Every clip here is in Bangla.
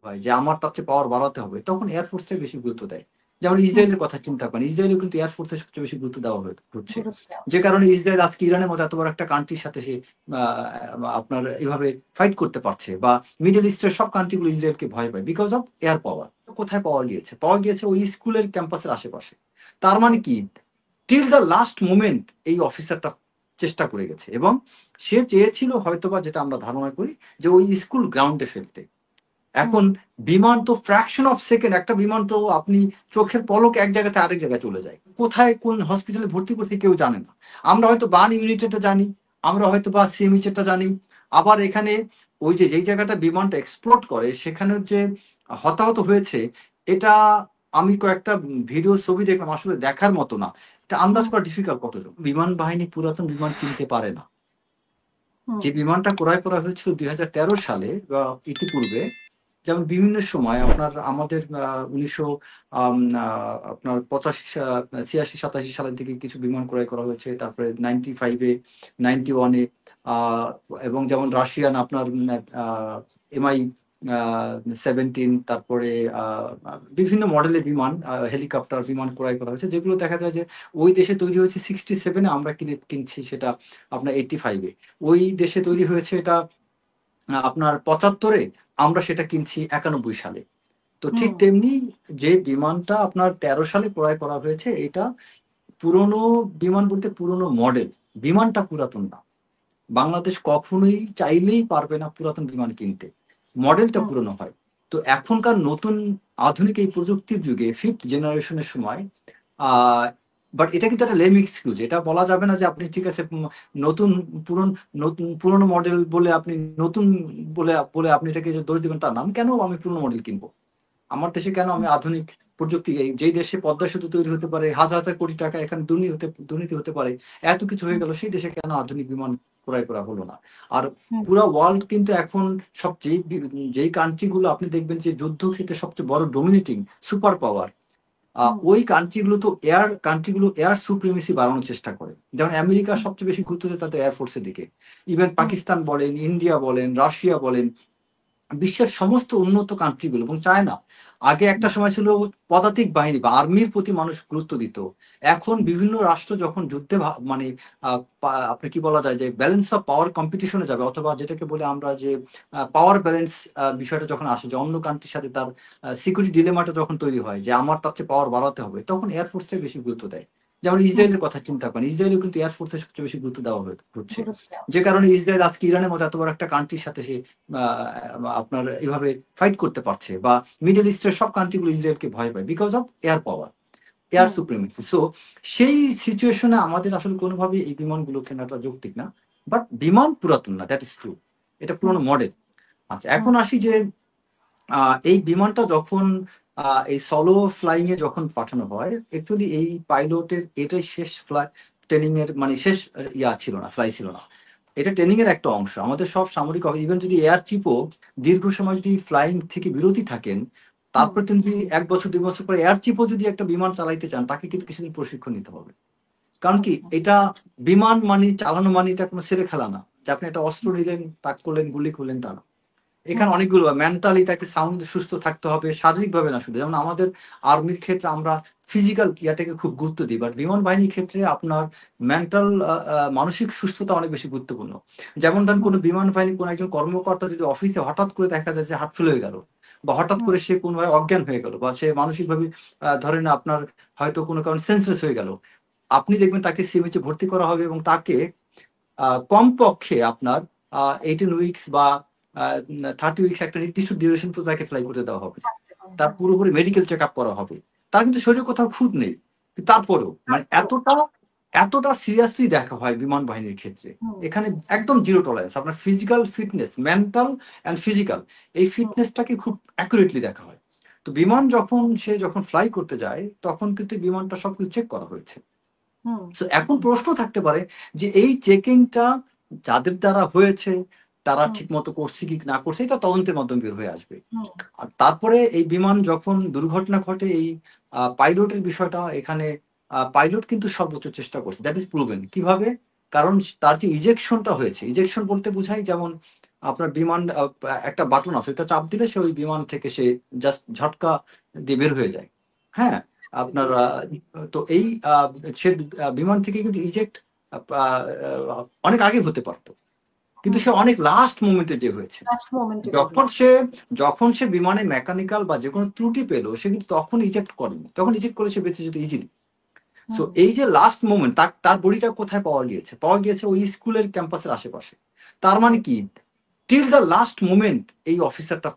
হয় যে আমার তার চেয়ে পাওয়ার বাড়াতে হবে, তখন এয়ারফোর্সে বেশি গুরুত্ব দেয়। যেমন হুম, ইসরায়েলের কথা চিন্তা করেন, ইসরায়েলেও কিন্তু এয়ারফোর্সে সবচেয়ে বেশি গুরুত্ব দেওয়া হচ্ছে। গুরুত্ব দেওয়া যে হচ্ছে। কারণে ইসরায়েল আজকে ইরানের মতো এত বড় একটা কান্ট্রির সাথে সে আপনার এভাবে ফাইট করতে পারছে, বা মিডল ইস্টের সব কান্ট্রিগুলো ইসরায়েলকে ভয় পায় বিকজ অফ এয়ার পাওয়ার। কোথায় পাওয়া গিয়েছে ওই স্কুলের ক্যাম্পাসের আশেপাশে। তার মানে হুম, কি, টিল দ্য লাস্ট মোমেন্ট এই অফিসারটা চেষ্টা করে গেছে, এবং সে চেয়েছিল হয়তোবা, যেটা আমরা ধারণা করি, যে ওই স্কুল গ্রাউন্ডে ফেলতে। হুম, এখন বিমান তো ফ্র্যাকশন অফ সেকেন্ড, একটা বিমান তো আপনি চোখের পলক এক জায়গাতে আরেক জায়গায় চলে যায়, কোথায় কোন হসপিটালে ভর্তি করতে কেউ জানে না। আমরা হয়তো বার্ন ইউনিটেডটা জানি, আমরা হয়তো বা সিএমইচটা জানি। আবার এখানে ওই যে যেই জায়গাটা বিমানটা এক্সপ্লোড করে সেখানে যে হতাহত হয়েছে, এটা আমি কয়েকটা ভিডিও ছবি দেখলাম, আসলে দেখার মতো না। এটা আন্দাজ হুম, করা ডিফিকাল্ট কতজন বিমান বাহিনী পুরাতন বিমান কিনতে পারে না। হুম, যে বিমানটা ক্রয় করা হয়েছিল ২০১৩ সালে বা ইতিপূর্বে, যেমন বিভিন্ন সময় আপনার আমাদের ১৯০০ আপনার ৮৫, ৮৬, ৮৭ সালের দিকে কিছু বিমান ক্রয় করা হয়েছে, তারপরে 95-এ, 91-এ, এবং যেমন রাশিয়ান আপনার এমআই 17, তারপরে বিভিন্ন মডেলের বিমান, হেলিকপ্টার বিমান ক্রয় করা হয়েছে, যেগুলো দেখা যায় যে ওই দেশে তৈরি হয়েছে 67-এ, আমরা কিনছি সেটা আপনার 85-এ। ওই দেশে তৈরি হয়েছে এটা আপনার 75-এ, আমরা সেটা কিনছি 91 সালে। তো ঠিক হুম, তেমনি যে বিমানটা আপনার 13 সালে ক্রয় করা হয়েছে, এটা পুরনো বিমান বলতে পুরনো মডেল, বিমানটা পুরাতন না। বাংলাদেশ কখনোই চাইলেই পারবে না পুরাতন বিমান কিনতে, মডেলটা হুম, পুরনো হয়। তো এখনকার নতুন আধুনিক এই প্রযুক্তির যুগে ফিফথ জেনারেশনের সময়, বাট এটা কিন্তু একটা লেম এক্সকিউজ, এটা বলা যাবে না যে আপনি ঠিক আছে নতুন পুরন নতুন পুরনো মডেল বলে আপনি নতুন বলে বলে আপনি এটাকে যে দোষ দিবেন, তার নাম কেন আমি পুরনো মডেল কিনবো। আমার দেশে কেন আমি আধুনিক প্রযুক্তি, যেই দেশে পদ্মা সেতু তৈরি হতে পারে হাজার হাজার কোটি টাকা, এখানে দুর্নীতি হতে পারে, এত কিছু হয়ে হুম, গেল, সেই দেশে কেন আধুনিক বিমান ক্রয় করা হলো না। আর হুম, পুরো ওয়ার্ল্ড কিন্তু এখন সব যেই কান্ট্রি গুলো আপনি দেখবেন যে যুদ্ধক্ষেত্রে সবচেয়ে বড় ডোমিনেটিং সুপার পাওয়ার, হুম, ওই কান্ট্রিগুলো এয়ার সুপ্রিমেসি বাড়ানোর চেষ্টা করে। যেমন আমেরিকা সবচেয়ে বেশি গুরুত্ব দেয় তাদের এয়ারফোর্সের দিকে। ইভেন হুম, পাকিস্তান বলেন, ইন্ডিয়া বলেন, রাশিয়া বলেন, বিশ্বের সমস্ত উন্নত কান্ট্রিগুলো এবং চায়না। আগে একটা সময় ছিল পদাতিক বাহিনী বা আর্মির প্রতি মানুষ গুরুত্ব দিত। এখন বিভিন্ন রাষ্ট্র যখন যুদ্ধে মানে আপনি কি বলা যায় যে ব্যালেন্স অফ পাওয়ার কম্পিটিশনে যাবে, অথবা যেটাকে বলে আমরা যে পাওয়ার ব্যালেন্স বিষয়টা যখন আসে, যে অন্য কান্ট্রির সাথে তার সিকিউরিটি ডিলেমাটা যখন তৈরি হয় যে আমার তার চেয়ে পাওয়ার বাড়াতে হবে, তখন এয়ারফোর্সে বেশি গুরুত্ব দেয়। যেমন হুম, ইসরায়েলের কথা চিন্তা করেন, ইসরায়েলেও কিন্তু এয়ারফোর্সে সবচেয়ে বেশি গুরুত্ব দেওয়া হচ্ছে। গুরুত্ব দেওয়া যে হচ্ছে। কারণে ইসরায়েল আজকে ইরানের মতো এত বড় একটা কান্ট্রির সাথে সে আপনার এভাবে ফাইট করতে পারছে, বা মিডল ইস্টের সব কান্ট্রিগুলো ইসরায়েলকে ভয় পায় because of air power, air hmm, supremacy. So সেই সিচুয়েশনে আমাদের আসলে কোনোভাবে এই বিমানগুলো কেনাটা যৌক্তিক না। বাট বিমান পুরাতন না, দ্যাট ইজ ট্রু, এটা হুম, পুরোনো মডেল। আচ্ছা, হুম, এখন আসি যে এই বিমানটা যখন এই সলো ফ্লাইং এ যখন পাঠানো হয়, অ্যাকচুয়ালি এই পাইলটের এটাই শেষ ট্রেনিং এর, মানে শেষ ছিল না, ফ্লাই ছিল না। এটা ট্রেনিং এর একটা অংশ। আমাদের সব সামরিক ইভেন যদি এয়ার চিফও দীর্ঘ সময় যদি ফ্লাইং থেকে বিরতি থাকেন, হুম, তারপর কিন্তু ১ বছর ২ বছর পরে এয়ার চিফও যদি একটা বিমান চালাইতে চান, তাকে কিন্তু কিছুদিন প্রশিক্ষণ নিতে হবে। কারণ কি, আচ্ছা। এটা বিমান মানে চালানো মানে এটা কোনো ছেলে খেলা না, যে আপনি একটা অস্ত্র নিলেন, তাক করলেন, গুলি করলেন, তা না। এখানে হুম, অনেকগুলো মেন্টালি তাকে সাউন্ড সুস্থ থাকতে হবে, শারীরিকভাবে না শুধু। যেমন আমাদের আর্মির ক্ষেত্রে আমরা ফিজিক্যাল ইয়াটাকে খুব গুরুত্ব দিই, বাট বিমান বাহিনীর ক্ষেত্রে আপনার মেন্টাল মানসিক সুস্থতা অনেক বেশি গুরুত্বপূর্ণ। যেমন ধরেন হুম, কোনো বিমান বাহিনী কোনো একজন কর্মকর্তা যদি অফিসে হঠাৎ করে দেখা যায় যে হার্ট ফেল হয়ে গেল, বা হঠাৎ হুম, করে সে কোনোভাবে অজ্ঞান হয়ে গেল, বা সে মানসিকভাবে ধরেন আপনার হয়তো কোনো কারণে সেন্সলেস হয়ে গেল, আপনি দেখবেন তাকে সিএমএইচে ভর্তি করা হবে, এবং তাকে কমপক্ষে আপনার 18 উইকস বা 30 উইকস একটা নির্দিষ্ট ডিউরেশন পর্যন্ত তাকে ফ্লাই করতে দেওয়া হবে। থাকতে হবে, তার হ্যাঁ। পুরোপুরি মেডিকেল চেক আপ করা হবে। তার কিন্তু শরীরে কোথাও খুঁত নেই। কিন্তু তারপরেও মানে তারপরেও, এতটা সিরিয়াসলি দেখা হয় বিমান বাহিনীর ক্ষেত্রে। হুম, এখানে একদম জিরো টলারেন্স। আপনার physical fitness, mental and physical, এই হুম, ফিটনেসটাকে খুব অ্যাকুরেটলি দেখা হয়। তো বিমান যখন ফ্লাই করতে যায়, তখন কিন্তু বিমানটা সবকিছু চেক করা হয়েছে। হুম, সো এখন প্রশ্ন থাকতে পারে যে এই চেকিংটা যাদের দ্বারা হয়েছে, তারা হুম, ঠিক মতো করছে কি না করছে, এটা তদন্তের মাধ্যমে বের হয়ে আসবে। হুম, আর তারপরে এই বিমান যখন দুর্ঘটনা ঘটে, এই পাইলটের বিষয়টা এখানে, পাইলট কিন্তু সর্বোচ্চ চেষ্টা করছে, দ্যাট ইজ প্রুভেন। কিভাবে? কারণ তার যে ইজেকশনটা হয়েছে, ইজেকশন বলতে বোঝায় যেমন আপনার বিমান একটা বাটন আছে, ওটা চাপ দিলে সে ওই বিমান থেকে সে জাস্ট ঝটকা দিয়ে বের হয়ে যায়। হ্যাঁ, আপনার তো এই সে বিমান থেকে কিন্তু ইজেক্ট অনেক আগে হতে পারতো, কিন্তু সে অনেক লাস্ট মোমেন্টে যে হয়েছে। লাস্ট মোমেন্টে যখন সে বিমানে মেকানিক্যাল বা যে কোনো ত্রুটি পেলো, সে কিন্তু তখন ইজেক্ট করেনি, তখন ইজেক্ট করে সে বেঁচে যেত ইজিলি। সো এই যে লাস্ট মোমেন্ট, তার বডিটা কোথায় পাওয়া গিয়েছে ওই স্কুলের ক্যাম্পাসের আশেপাশে। তার মানে কি, টিল দ্য লাস্ট মোমেন্ট এই অফিসারটা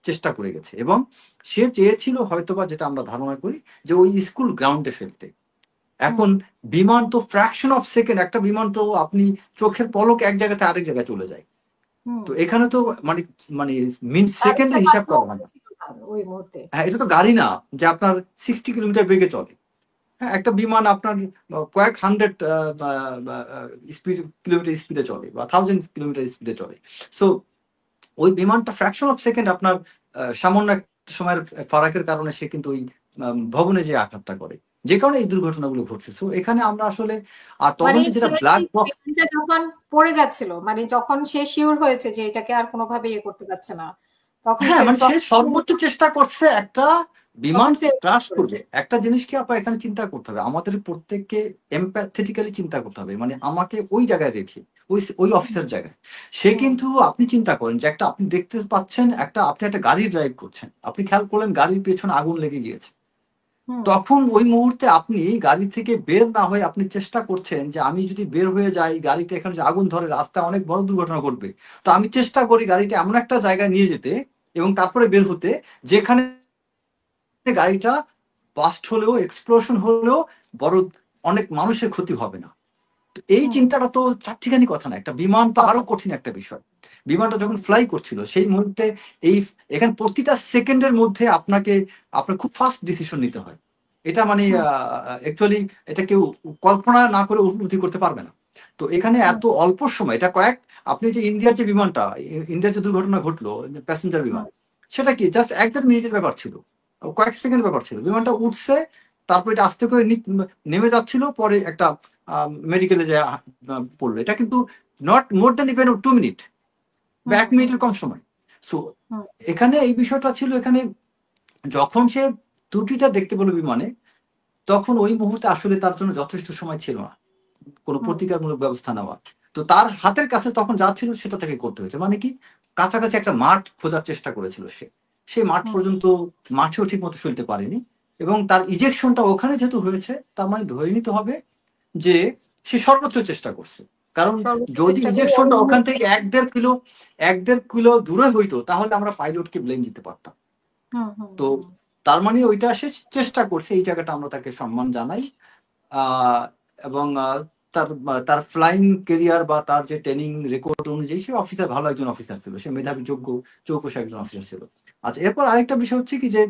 চেষ্টা করে গেছে, এবং সে চেয়েছিল হয়তোবা, যেটা আমরা ধারণা করি, যে ওই স্কুল গ্রাউন্ডে ফেলতে। এখন বিমান তো ফ্র্যাকশন অফ সেকেন্ড, একটা বিমান তো আপনি চোখের পলক এক জায়গাতে আরেক জায়গায় চলে যায়। তো এখানে তো মানে মানে মিনিট সেকেন্ডে হিসাব করা হয় না। ওই মুহূর্তে হ্যাঁ, এটা তো গাড়ি না যে আপনার 60 কিলোমিটার বেগে চলে। হ্যাঁ, একটা বিমান আপনার কয়েক হান্ড্রেড কিলোমিটার স্পিডে চলে বা 1000 কিলোমিটার স্পিডে চলে। সো ওই বিমানটা ফ্র্যাকশন অফ সেকেন্ড আপনার সামান্য এক সময়ের ফারাকের কারণে সে কিন্তু ওই ভবনে যে আঘাতটা করে, যে কারণে এই দুর্ঘটনাগুলো ঘটছে। সো এখানে আমরা আসলে আর তদন্তে যেটা ব্ল্যাক বক্স যখন পড়ে যাচ্ছিল, মানে যখন সে শিওর হয়েছে যে এটাকে আর কোনোভাবে ইয়ে করতে পারছে না, তখন হ্যাঁ, মানে সে সর্বোচ্চ চেষ্টা করছে একটা বিমান ক্রাশ করবে। একটা জিনিস কি আপা এখানে চিন্তা করতে হবে, আমাদের প্রত্যেককে এমপ্যাথেটিক্যালি চিন্তা করতে হবে, মানে আমাকে ওই জায়গায় রেখে, ওই অফিসার জায়গায়। সে কিন্তু, আপনি চিন্তা করেন যে আপনি দেখতে পাচ্ছেন আপনি একটা গাড়ি ড্রাইভ করছেন, আপনি খেয়াল করলেন গাড়ির পেছনে আগুন লেগে গিয়েছে। তখন ওই মুহূর্তে আপনি গাড়ি থেকে বের না হয়ে আপনি চেষ্টা করছেন যে আমি যদি বের হয়ে যাই, গাড়িটা এখানে যে আগুন ধরে, রাস্তায় অনেক বড় দুর্ঘটনা ঘটবে। তো আমি চেষ্টা করি গাড়িটা এমন একটা জায়গায় নিয়ে যেতে এবং তারপরে বের হতে, যেখানে গাড়িটা বাস্ট হলেও, এক্সপ্লোশন হলেও বড় অনেক মানুষের ক্ষতি হবে না। তো এই চিন্তাটা তো চারটিখানি কথা না, একটা বিমান তো আরো কঠিন একটা বিষয়। বিমানটা যখন ফ্লাই করছিল সেই মুহূর্তে এখানে প্রতিটা সেকেন্ডের মধ্যে আপনার খুব ফাস্ট ডিসিশন নিতে হয়। এটা মানে অ্যাকচুয়ালি এটা কেউ কল্পনা না করে উপলব্ধি করতে পারবে না। তো এখানে এত অল্প সময়, এটা আপনি যে ইন্ডিয়ার যে বিমানটা, ইন্ডিয়ার যে দুর্ঘটনা ঘটলো প্যাসেঞ্জার বিমান, সেটা কি জাস্ট 1-1.5 মিনিটের ব্যাপার ছিল, কয়েক সেকেন্ড ব্যাপার ছিল। বিমানটা উঠছে, তারপর এটা আস্তে করে নেমে যাচ্ছিল, পরে একটা মেডিকেলে যে পড়লো। এটা কিন্তু not more than even 2 minute বা 1 মিনিটের কম সময়। সো এখানে এই বিষয়টা ছিল, এখানে যখন সে ত্রুটিটা দেখতে পেল বিমানে, তখন ওই মুহূর্তে আসলে তার জন্য যথেষ্ট সময় ছিল না কোনো প্রতিকারমূলক ব্যবস্থা নেওয়ার। তো তার হাতের কাছে তখন যা ছিল সেটা তাকে করতে হয়েছে। মানে কি, কাছাকাছি একটা মাঠ খোঁজার চেষ্টা করেছিল সে মাঠ পর্যন্ত মাঠেও ঠিক মতো ফেলতে পারেনি, এবং তার ইজেকশনটা ওখানে যেহেতু হয়েছে, তার মানে ধরে নিতে হবে যে সে সর্বোচ্চ চেষ্টা করছে। কারণ যদি ইজেকশনটা ওখান থেকে 1-1.5 কিলো দূরে হইতো, তাহলে আমরা পাইলটকে ব্লেম দিতে পারতাম। তো তার মানে ওইটা সে চেষ্টা করছে, এই জায়গাটা আমরা তাকে সম্মান জানাই। এবং তার ফ্লাইং কেরিয়ার বা তার যে ট্রেনিং রেকর্ড অনুযায়ী সে অফিসার, ভালো একজন অফিসার ছিল, সে মেধাবী, যোগ্য, চৌকস একজন অফিসার ছিল। আচ্ছা, এরপর আরেকটা বিষয় হচ্ছে কি, যে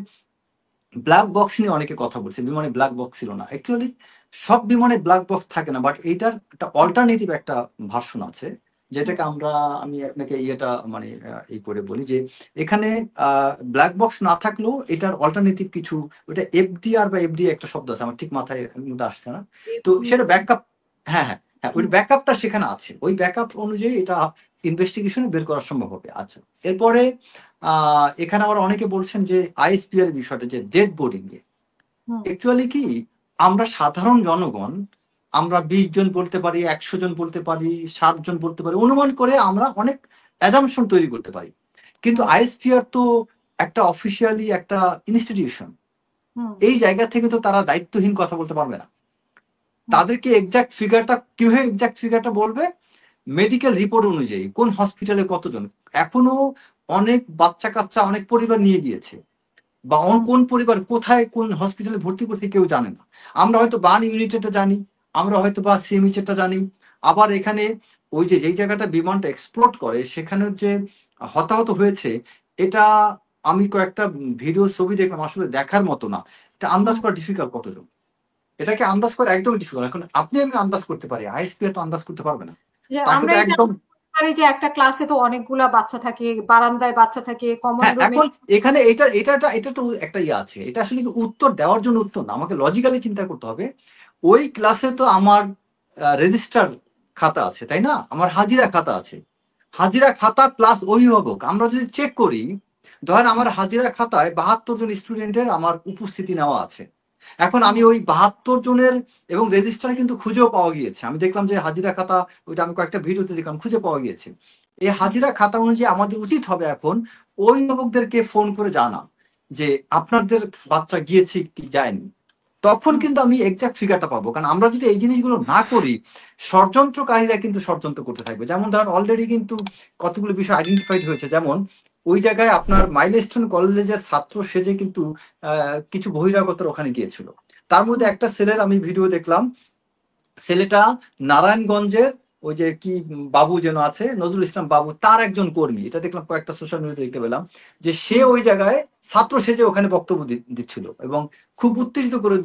ব্ল্যাক বক্স নিয়ে অনেকে কথা বলছে, বিমানে ব্ল্যাক বক্স ছিল না। অ্যাকচুয়ালি সব বিমানে ব্ল্যাক বক্স থাকে না, বাট এইটার একটা অল্টারনেটিভ একটা ভার্সন আছে, যেটাকে আমি আপনাকে মানে এই করে বলি যে এখানে ব্ল্যাক বক্স না থাকলেও এটার অল্টারনেটিভ কিছু, ওটা এফডিআর বা এফডিআই একটা শব্দ আছে, আমার ঠিক মাথায় আসছে না। তো সেটা ব্যাকআপ, হ্যাঁ, ওই ব্যাকআপটা সেখানে আছে, ওই ব্যাকআপ অনুযায়ী এটা ইনভেস্টিগেশনে বের করা সম্ভব হবে। আচ্ছা, এরপরে এখানে আবার অনেকে বলছেন যে আইএসপিআর বিষয়টা, যে ডেড বডি নিয়ে। অ্যাকচুয়ালি কি, আমরা সাধারণ জনগণ, আমরা 20 জন বলতে পারি, 100 জন বলতে পারি, 60 জন বলতে পারি, অনুমান করে আমরা অনেক অ্যাজাম্পশন তৈরি করতে পারি। কিন্তু আইএসপিআর তো একটা অফিসিয়ালি একটা ইনস্টিটিউশন, এই জায়গা থেকে তো তারা দায়িত্বহীন কথা বলতে পারবে না। তাদেরকে এক্সাক্ট ফিগারটা কিভাবে এক্সাক্ট ফিগারটা বলবে? মেডিকেল রিপোর্ট অনুযায়ী কোন হসপিটালে কতজন, এখনো অনেক বাচ্চা কাচ্চা, অনেক পরিবার নিয়ে গিয়েছে, বা কোন পরিবার কোথায় কোন হসপিটালে ভর্তি করতে কেউ জানে না। আমরা হয়তো বার্ন ইউনিটেডটা জানি, আমরা হয়তো বা সিএমএইচটা জানি। আবার এখানে ওই যেই জায়গাটা বিমানটা এক্সপ্লোড করে, সেখানে যে হতাহত হয়েছে, এটা আমি কয়েকটা ভিডিও ছবি দেখলাম, আসলে দেখার মতো না। এটা আন্দাজ করা ডিফিকাল্ট কতজন, এটাকে আন্দাজ করা একদমই ডিফিকাল্ট। এখন আমি আন্দাজ করতে পারি, আইএসপিআর তো আন্দাজ করতে পারবে না। আমরা একদম যে একটা ক্লাসে তো অনেকগুলা বাচ্চা থাকে, বারান্দায় বাচ্চা থাকে, কমন রুমে। এখন এখানে এটা তো একটা আছে, এটা আসলে উত্তর দেওয়ার জন্য উত্তর না, আমাকে লজিক্যালি চিন্তা করতে হবে। ওই ক্লাসে তো আমার রেজিস্টার খাতা আছে, তাই না? আমার হাজিরা খাতা আছে। হাজিরা খাতা প্লাস অভিভাবক আমরা যদি চেক করি, ধরেন আমার হাজিরা খাতায় 72 জন স্টুডেন্টের আমার উপস্থিতি নেওয়া আছে। এখন আমি ওই 72 জনের এবং রেজিস্টার কিন্তু খুঁজেও পাওয়া গিয়েছে। আমি দেখলাম যে হাজিরা খাতা, ওইটা আমি কয়েকটা ভিডিওতে দেখলাম, খুঁজে পাওয়া গিয়েছে। এই হাজিরা খাতা অনুযায়ী আমাদের উচিত হবে এখন অভিভাবকদেরকে ফোন করে জানা যে আপনাদের বাচ্চা গিয়েছে কি যায়নি। তখন কিন্তু আমি এক্সাক্ট ফিগারটা পাবো। কারণ আমরা যদি এই জিনিসগুলো না করি, ষড়যন্ত্রকারীরা কিন্তু ষড়যন্ত্র করতে থাকবে। যেমন ধরেন অলরেডি কিন্তু কতগুলো বিষয় আইডেন্টিফাইড হয়েছে। যেমন ওই জায়গায় আপনার মাইলস্টোন কলেজের ছাত্র সেজে কিন্তু কিছু বহিরাগতরা ওখানে গিয়েছিল। তার মধ্যে একটা ছেলের আমি ভিডিও দেখলাম, ছেলেটা নারায়ণগঞ্জের ওই যে কি বাবু যেন আছে, নজরুল ইসলাম বাবু, তার একজন কর্মী। এটা দেখলাম কয়েকটা সোশ্যাল মিডিয়াতে দেখতে পেলাম যে সে ওই জায়গায় ছাত্র সেজে ওখানে বক্তব্য দিচ্ছিল এবং খুব উত্তেজিত করে